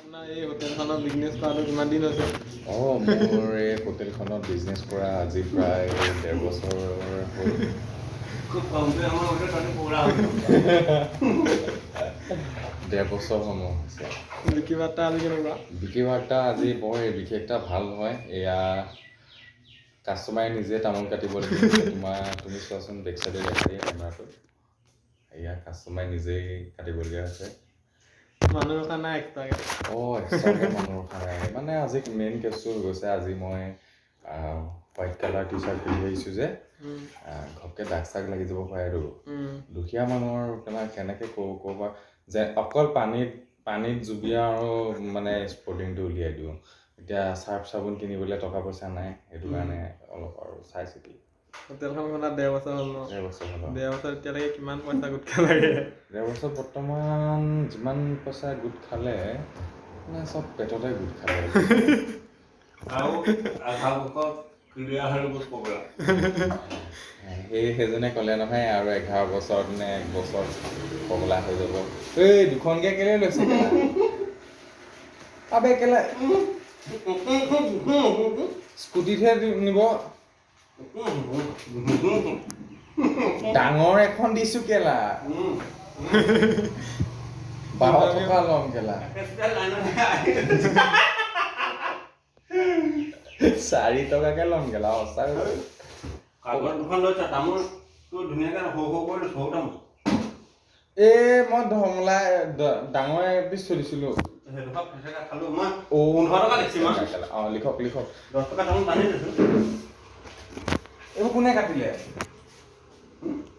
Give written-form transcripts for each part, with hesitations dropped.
আপোনাৰ এই হোটেলখনৰ বিজনেছ কৰাটো কিমান দিন হৈছে? মোৰ এই হোটেলখনত বিজনেছ কৰা আজি প্ৰায় 1.5 বছৰ হ'ল। খুব কমকৈ আমাৰ ওচৰত তাতে পূৰা 1.5 বছৰ সময় হৈছে। বিক্ৰী বাৰ্তা আজি কেনেকুৱা? বিক্ৰী বাৰ্তা আজি বৰ বিশেষ এটা ভাল নহয়। এয়া কাষ্টমাৰে নিজে তামোল কাটিব লাগিব। তুমি চোৱাচোন বেক চাইডে দেখাই কেমেৰাটো। এয়া কাষ্টমাৰে নিজেই কাটিবলগীয়া হৈছে। মানুহ ৰখা নাই এক্সট্ৰাকৈ? এক্সট্ৰাকৈ মানুহ ৰখা নাই। মানে আজি মেইন কেছটো হৈ গৈছে, আজি মই হোৱাইট কালাৰ টি চাৰ্ট পিন্ধি আহিছোঁ যে ঘপকৈ দাগ চাগ লাগি যাব পাৰেতো। দুখীয়া মানুহৰ কেনেকৈ ক'ৰবাৰ যে অকল পানীত জুবিয়া আৰু মানে স্পৰ্টিংটো উলিয়াই দিওঁ। এতিয়া চাৰ্ফ চাবোন কিনিবলৈ টকা পইচা নাই, সেইটো কাৰণে অলপ আৰু চাই চিতি। হোটেলখন খোলা 1.5 বছৰ হ'ল ন? 1.5 বছৰ হ'ল। 1.5 বছৰ এতিয়ালৈকে কিমান পইচা গোট খালে? 1.5 বছৰ বৰ্তমান যিমান পইচা গোট খালে মানে চব পেটতে গোট খালে। আৰু আধা বছৰ ক্লিয়াৰ হৈ গ'ল প্ৰগ্ৰাম। সেইজনে ক'লে নহয় আৰু 11 বছৰত নে 1 বছৰত পগলা হৈ যাব। এই দুখনকৈ কেলৈ লৈছে আবে কেলে স্কুটিতহে নিব। ডাঙৰ এখন দিছো কেলা 12 টকা ল'ম কেলা 4 টকাকে ল'ম কেলা সঁচা। কাগজ দুখন লৈছা তামোলটো ধুনীয়াকৈ সৰু কৰি সৰু তামোল। মই ধমলাই ডাঙৰ এপিচ চলিছিলোঁ। সেইডোখৰ পইচাকৈ খালোঁ মই 15 টকা দিছোঁ মই। লিখক 10 টকা তামোল টানি দিছোঁ। এইবোৰ কোনে কাটিলে?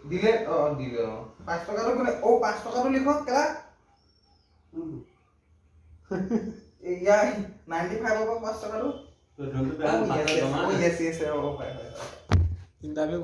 দিলে দিলে 5 টকাটো কোনে? 5 টকাটো লিখক কেলা। এয়া 95 5 টকাটো। ধনটো বেয়া ইণ্টাৰভিউ